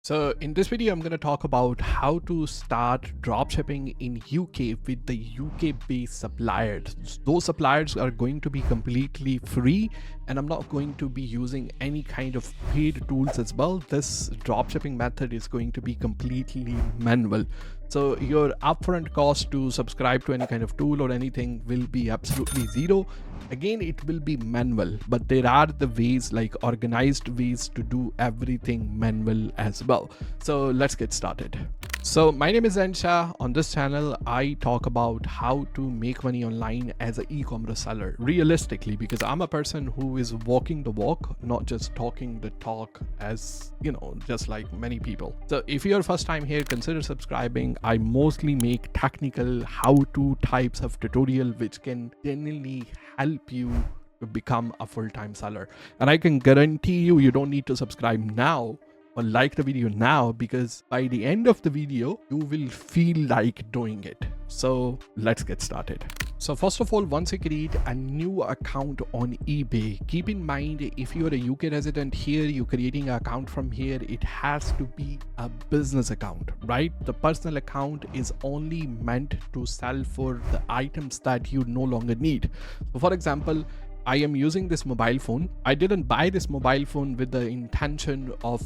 So in this video, I'm going to talk about how to start dropshipping in UK with the UK based suppliers. Those suppliers are going to be completely free and I'm not going to be using any kind of paid tools as well. This dropshipping method is going to be completely manual. So your upfront cost to subscribe to any kind of tool or anything will be absolutely zero. Again, it will be manual, but there are the ways, like organized ways, to do everything manual as well. So let's get started. So my name is Zain. On this channel, I talk about how to make money online as an e-commerce seller realistically, because I'm a person who is walking the walk, not just talking the talk, as you know, just like many people. So if you're first time here, consider subscribing. I mostly make technical how-to types of tutorial which can genuinely help you to become a full-time seller. And I can guarantee you, you don't need to subscribe now or like the video now, because by the end of the video you will feel like doing it. So let's get started. So first of all, once you create a new account on eBay, keep in mind, if you're a UK resident here, you're creating an account from here, it has to be a business account, right? The personal account is only meant to sell for the items that you no longer need. So for example, I am using this mobile phone. I didn't buy this mobile phone with the intention of,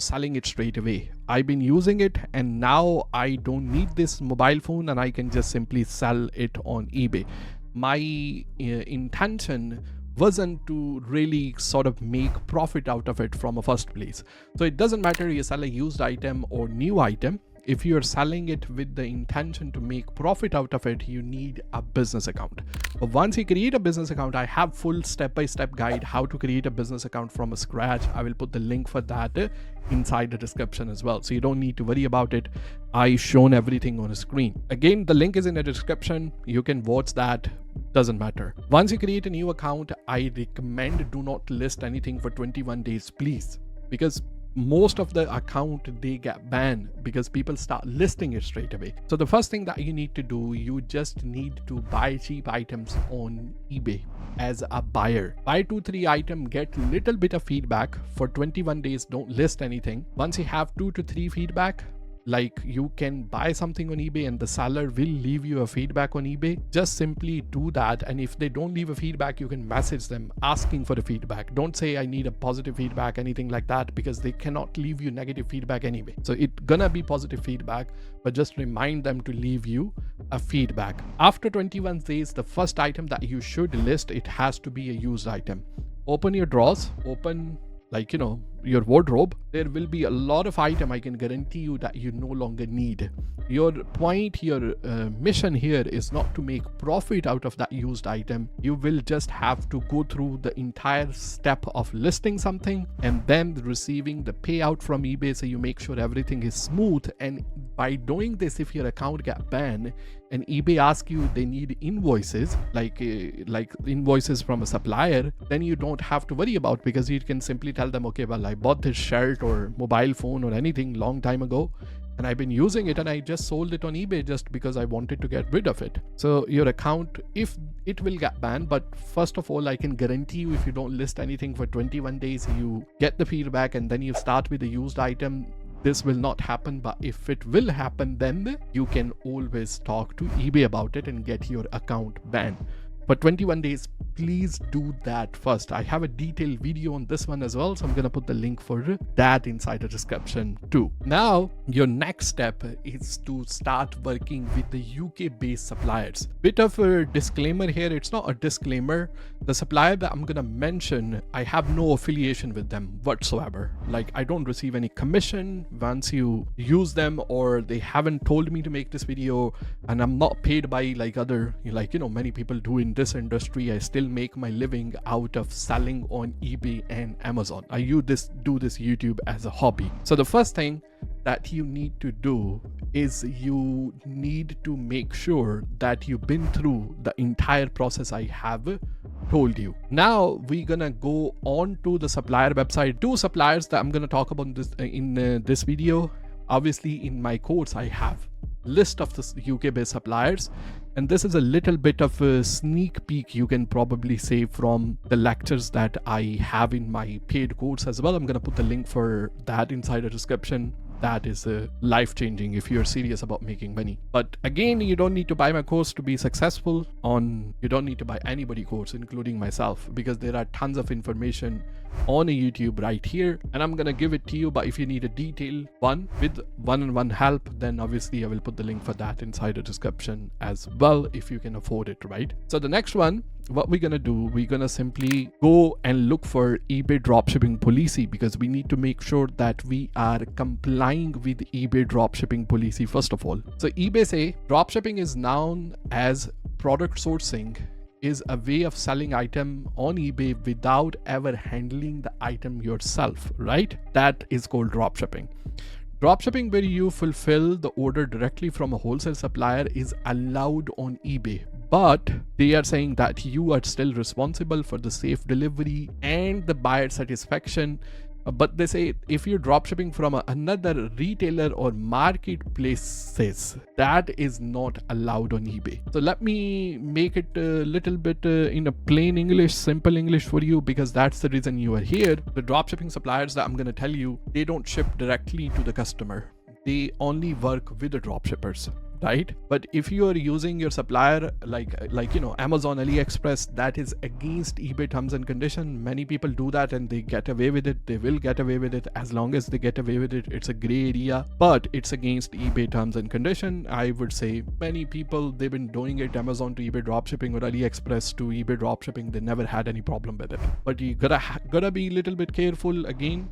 selling it straight away. I've been using it and now I don't need this mobile phone and I can just simply sell it on eBay. My intention wasn't to really sort of make profit out of it from a first place. So it doesn't matter you sell a used item or new item. If you're selling it with the intention to make profit out of it, you need a business account. But once you create a business account, I have full step-by-step guide how to create a business account from scratch. I will put the link for that inside the description as well. So you don't need to worry about it. I've shown everything on a screen. Again, the link is in the description. You can watch that. Doesn't matter. Once you create a new account, I recommend do not list anything for 21 days, please. Because most of the account, they get banned because people start listing it straight away. So the first thing that you need to do, you just need to buy cheap items on eBay as a buyer. Buy 2-3 items, get little bit of feedback for 21 days. Don't list anything. Once you have 2 to 3 feedback, like you can buy something on eBay and the seller will leave you a feedback on eBay, just simply do that. And if they don't leave a feedback, you can message them asking for the feedback. Don't say I need a positive feedback, anything like that, because they cannot leave you negative feedback anyway. So it's gonna be positive feedback, but just remind them to leave you a feedback. After 21 days, the first item that you should list, it has to be a used item. Open your drawers, open your wardrobe. There will be a lot of item, I can guarantee you, that you no longer need. Your point, your mission here is not to make profit out of that used item. You will just have to go through the entire step of listing something and then receiving the payout from eBay, so you make sure everything is smooth. And by doing this, if your account get banned and eBay asks you, they need invoices, like invoices from a supplier, then you don't have to worry about, because you can simply tell them, okay, well, I bought this shirt or mobile phone or anything long time ago and I've been using it and I just sold it on eBay just because I wanted to get rid of it. So your account, if it will get banned, but first of all, I can guarantee you, if you don't list anything for 21 days, you get the feedback and then you start with a used item, this will not happen. But if it will happen, then you can always talk to eBay about it and get your account banned. For 21 days, please do that first. I have a detailed video on this one as well, so I'm gonna put the link for that inside the description too. Now, your next step is to start working with the UK based suppliers. Bit of a disclaimer here, it's not a disclaimer. The supplier that I'm gonna mention, I have no affiliation with them whatsoever. Like, I don't receive any commission once you use them, or they haven't told me to make this video, and I'm not paid by other, many people do in this industry. I still make my living out of selling on eBay and Amazon. I do this YouTube as a hobby. So the first thing that you need to do is you need to make sure that you've been through the entire process I have told you. Now we're gonna go on to the supplier website. 2 suppliers that I'm gonna talk about in this video. Obviously in my course I have list of the UK based suppliers. And this is a little bit of a sneak peek, you can probably say, from the lectures that I have in my paid course as well. I'm going to put the link for that inside the description. That is life changing if you're serious about making money. But again, you don't need to buy my course to be successful. You don't need to buy anybody course, including myself, because there are tons of information on YouTube right here, and I'm gonna give it to you. But if you need a detailed one with one-on-one help, then obviously I will put the link for that inside the description as well, if you can afford it, right? So the next one, what we're gonna do, we're gonna simply go and look for eBay dropshipping policy, because we need to make sure that we are complying with eBay dropshipping policy first of all. So eBay say dropshipping is known as product sourcing, is a way of selling item on eBay without ever handling the item yourself, right? That is called dropshipping. Dropshipping, where you fulfill the order directly from a wholesale supplier, is allowed on eBay, but they are saying that you are still responsible for the safe delivery and the buyer satisfaction. But they say if you're dropshipping from another retailer or marketplaces, that is not allowed on eBay. So let me make it a little bit in a plain English, simple English for you, because that's the reason you are here. The dropshipping suppliers that I'm going to tell you, they don't ship directly to the customer. They only work with the dropshippers, right? But if you are using your supplier like Amazon, AliExpress, that is against eBay terms and conditions. Many people do that and they get away with it. They will get away with it. As long as they get away with it, it's a gray area, but it's against eBay terms and conditions. I would say many people, they've been doing it, Amazon to eBay dropshipping or AliExpress to eBay dropshipping, they never had any problem with it. But you gotta be a little bit careful. Again,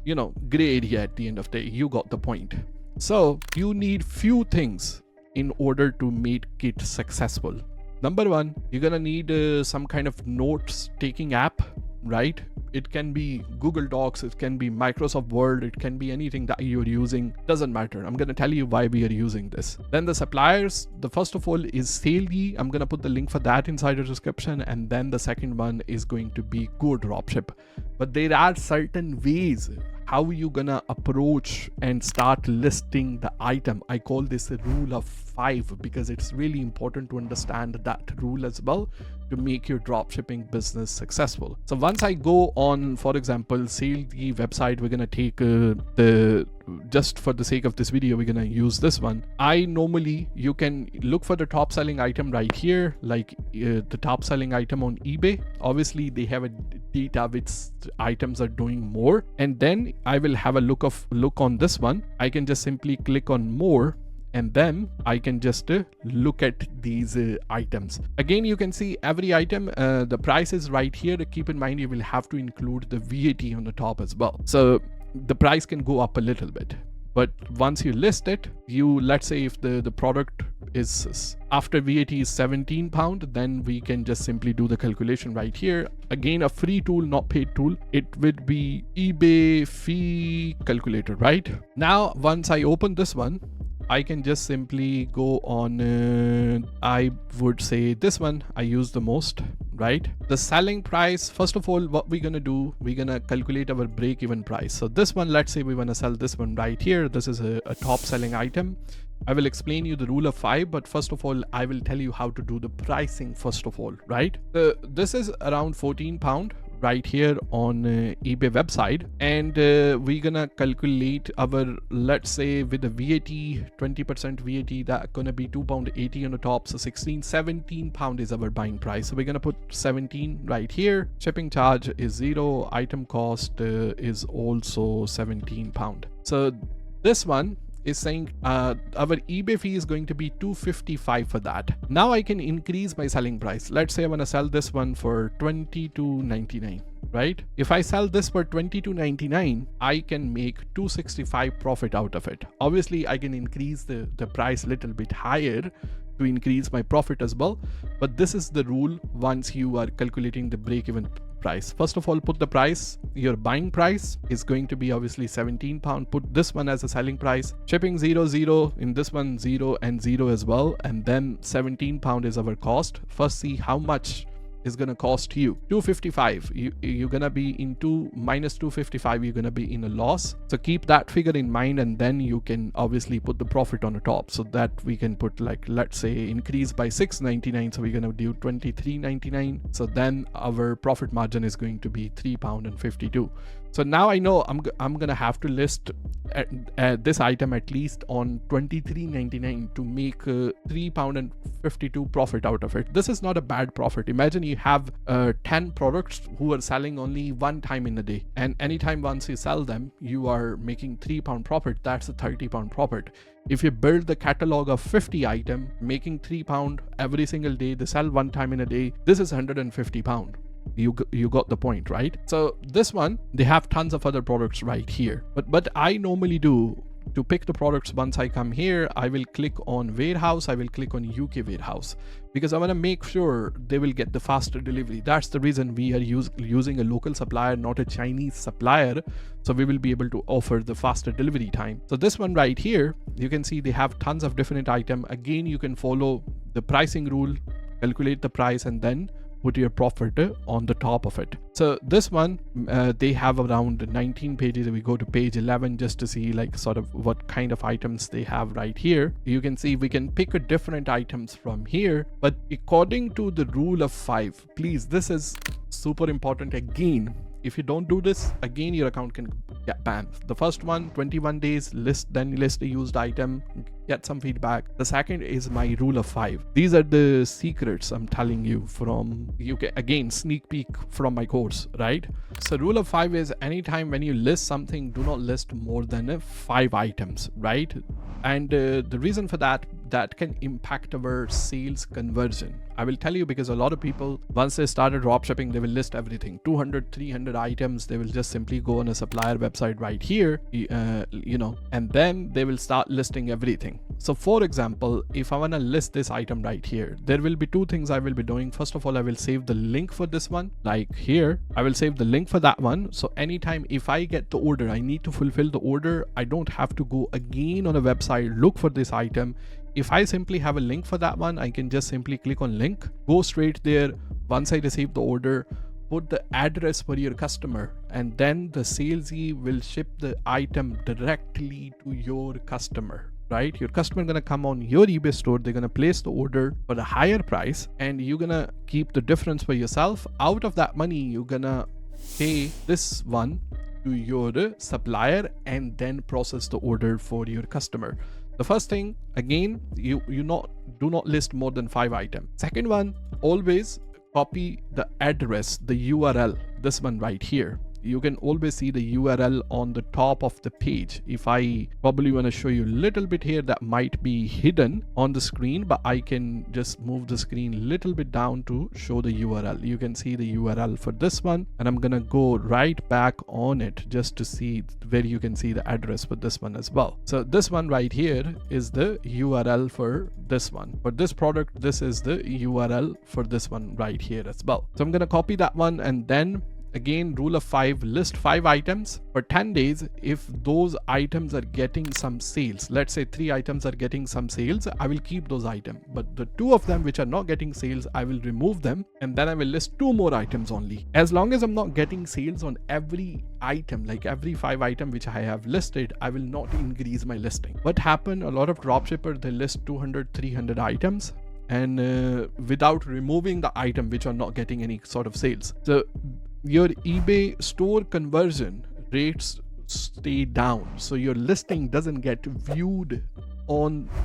gray area at the end of the day. You got the point. So you need few things in order to make it successful. Number one, you're gonna need some kind of notes taking app, right? It can be Google Docs, it can be Microsoft Word, it can be anything that you're using, doesn't matter. I'm gonna tell you why we are using this. Then the suppliers, the first of all is Scalability. I'm gonna put the link for that inside the description, and then the second one is going to be Go Dropship. But there are certain ways how you gonna approach and start listing the item. I call this a rule of 5 because it's really important to understand that rule as well to make your dropshipping business successful. So once I go on, for example, Scalability website, we're gonna take just for the sake of this video, we're gonna use this one. You can look for the top selling item right here, like the top selling item on eBay. Obviously they have a data which items are doing more, and then I will have a look on this one. I can just simply click on more, and then I can just look at these items. Again, you can see every item, the price is right here. Keep in mind, you will have to include the VAT on the top as well. So the price can go up a little bit. But once you list it, let's say if the product is after VAT is £17, then we can just simply do the calculation right here. Again, a free tool, not paid tool. It would be eBay fee calculator, right? Now, once I open this one, I can just simply go on, I would say this one I use the most, right? The selling price, first of all, what we're gonna do, we're gonna calculate our break-even price. So this one, let's say we wanna sell this one right here. This is a top selling item. I will explain you the rule of 5, but first of all, I will tell you how to do the pricing first of all, right? This is around £14 right here on eBay website, and we're gonna calculate our, let's say with the VAT, 20% VAT, that gonna be £2.80 on the top, so £17 is our buying price. So we're gonna put 17 right here. Shipping charge is 0. Item cost is also £17. So this one is saying our eBay fee is going to be $2.55 for that. Now I can increase my selling price. Let's say I want to sell this one for $22.99, right? If I sell this for $22.99, I can make $2.65 profit out of it. Obviously, I can increase the price a little bit higher to increase my profit as well. But this is the rule once you are calculating the break-even price. First of all, put the price. Your buying price is going to be obviously £17. Put this one as a selling price. Shipping 0, in this one 0 and 0 as well, and then £17 is our cost. First, see how much is going to cost you 255. You're going to be into minus 255. You're going to be in a loss. So keep that figure in mind, and then you can obviously put the profit on the top, so that we can put, like, let's say increase by 6.99. So we're going to do 23.99. So then our profit margin is going to be £3.52. So now I know I'm gonna have to list this item at least on 23.99 to make £3.52 profit out of it. This is not a bad profit. Imagine you have 10 products who are selling only one time in a day, and anytime once you sell them, you are making £3 profit. That's a £30 profit. If you build the catalog of 50 items, making £3 every single day, they sell one time in a day, this is £150. You got the point, right? So this one, they have tons of other products right here, but I normally do, to pick the products, once I come here, I will click on warehouse, I will click on UK warehouse, because I want to make sure they will get the faster delivery. That's the reason we are using a local supplier, not a Chinese supplier. So we will be able to offer the faster delivery time. So this one right here, you can see they have tons of different items. Again, you can follow the pricing rule, calculate the price, and then put your profit on the top of it. So this one, they have around 19 pages. We go to page 11 just to see like sort of what kind of items they have right here. You can see we can pick a different items from here, but according to the rule of 5, please, this is super important. Again, if you don't do this, again your account can get banned. The first one, 21 days, then list a used item, get some feedback. The second is my rule of 5. These are the secrets I'm telling you from UK. Again, sneak peek from my course, right? So rule of 5 is anytime when you list something, do not list more than 5 items, right? And the reason for that can impact our sales conversion. I will tell you, because a lot of people, once they started dropshipping, they will list everything, 200, 300 items. They will just simply go on a supplier website right here, and then they will start listing everything. So for example, if I want to list this item right here, there will be 2 things I will be doing. First of all, I will save the link for this one, like here. I will save the link for that one. So anytime if I get the order, I need to fulfill the order, I don't have to go again on a website, look for this item. If I simply have a link for that one, I can just simply click on link, go straight there. Once I receive the order, put the address for your customer, and then the salesy will ship the item directly to your customer, right? Your customer gonna come on your eBay store, they're gonna place the order for a higher price, and you're gonna keep the difference for yourself. Out of that money, you're gonna pay this one to your supplier and then process the order for your customer. The first thing, again, do not list more than 5 items. Second one, always copy the address, the URL, this one right here. You can always see the URL on the top of the page. If I probably want to show you a little bit here, that might be hidden on the screen, but I can just move the screen a little bit down to show the URL. You can see the URL for this one, and I'm gonna go right back on it just to see where you can see the address for this one as well. So this one right here is the URL for this one. For this product, this is the URL for this one right here as well. So I'm gonna copy that one, and then again, rule of 5, list 5 items for 10 days. If those items are getting some sales, let's say 3 items are getting some sales, I will keep those items. But the 2 of them which are not getting sales, I will remove them, and then I will list 2 more items only. As long as I'm not getting sales on every item, like every 5 items which I have listed, I will not increase my listing. What happened, a lot of dropshippers, they list 200, 300 items, and without removing the item which are not getting any sort of sales. So your eBay store conversion rates stay down, so your listing doesn't get viewed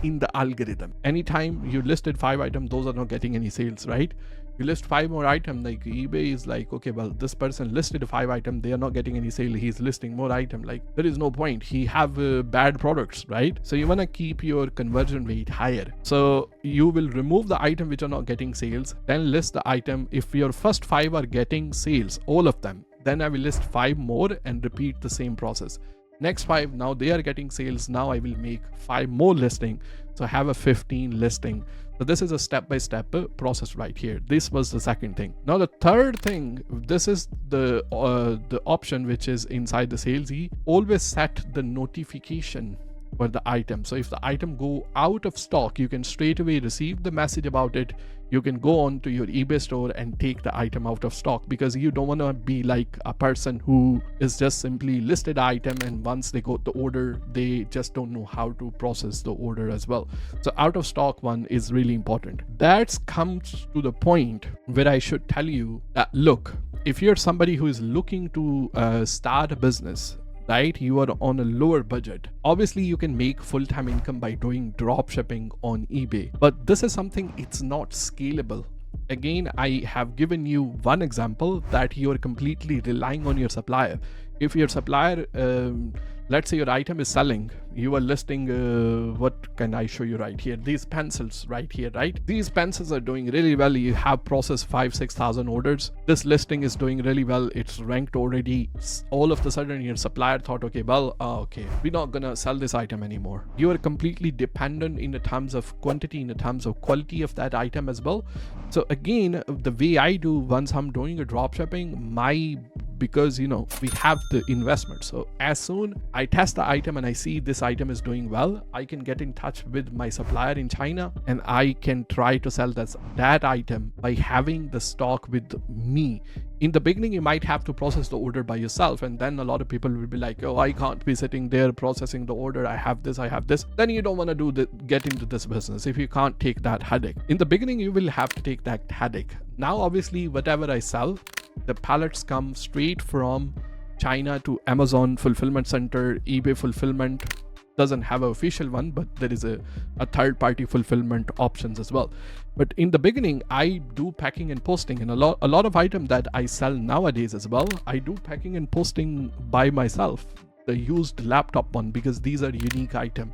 in the algorithm. Anytime you listed 5 items, those are not getting any sales, right? You list 5 more items, like eBay is like, okay, well, this person listed 5 items, they are not getting any sale, he's listing more items, like there is no point, he have bad products, right? So you want to keep your conversion rate higher. So you will remove the item which are not getting sales, then list the item. If your first 5 are getting sales, all of them, then I will list 5 more and repeat the same process. Next 5, now they are getting sales, now I will make 5 more listing, so I have a 15 listing. So this is a step-by-step process right here. This was the second thing. Now the third thing, this is the option which is inside the salesy. Always set the notification for the item. So if the item go out of stock, you can straight away receive the message about it. You can go on to your eBay store and take the item out of stock, because you don't want to be like a person who is just simply listed item, and once they got the order, they just don't know how to process the order as well. So out of stock one is really important. That comes to the point where I should tell you that, look, if you're somebody who is looking to start a business, right, you are on a lower budget, obviously you can make full-time income by doing drop shipping on eBay, but this is something, it's not scalable. Again, I have given you one example that you are completely relying on your supplier. If your supplier, let's say your item is selling, you are listing, what can I show you right here, these pencils right here, right? These pencils are doing really well. You have processed 5,000-6,000 orders. This listing is doing really well. It's ranked already. All of a sudden your supplier thought, okay, well, okay, we're not gonna sell this item anymore. You are completely dependent in the terms of quantity, in the terms of quality of that item as well. So again, the way I do once I'm doing a drop shipping, because we have the investment, so as soon I test the item and I see this item is doing well, I can get in touch with my supplier in China and I can try to sell that item by having the stock with me. In the beginning, you might have to process the order by yourself, and then a lot of people will be like, oh, I can't be sitting there processing the order, I have this. Then you don't want to get into this business if you can't take that headache. In the beginning, you will have to take that headache. Now obviously, whatever I sell, the pallets come straight from China to Amazon fulfillment center. eBay fulfillment doesn't have an official one, but there is a third-party fulfillment options as well. But in the beginning, I do packing and posting, and a lot of items that I sell nowadays as well, I do packing and posting by myself. The used laptop one, because these are unique item.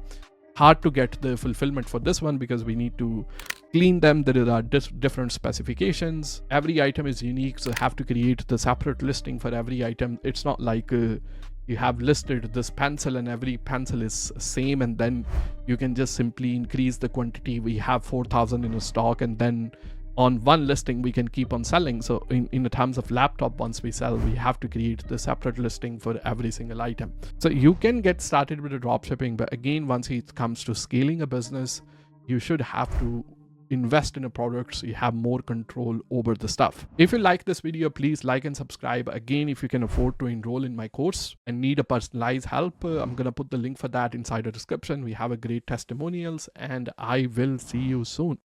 Hard to get the fulfillment for this one because we need to clean them. There are different specifications. Every item is unique, so have to create the separate listing for every item. It's not like you have listed this pencil and every pencil is same, and then you can just simply increase the quantity. We have 4,000 in a stock, and then on one listing we can keep on selling. So in the terms of laptop, once we sell, we have to create the separate listing for every single item. So you can get started with a drop shipping, but again, once it comes to scaling a business, you should have to invest in a product so you have more control over the stuff. If you like this video, please like and subscribe. Again, if you can afford to enroll in my course and need a personalized help, I'm gonna put the link for that inside the description. We have a great testimonials, and I will see you soon.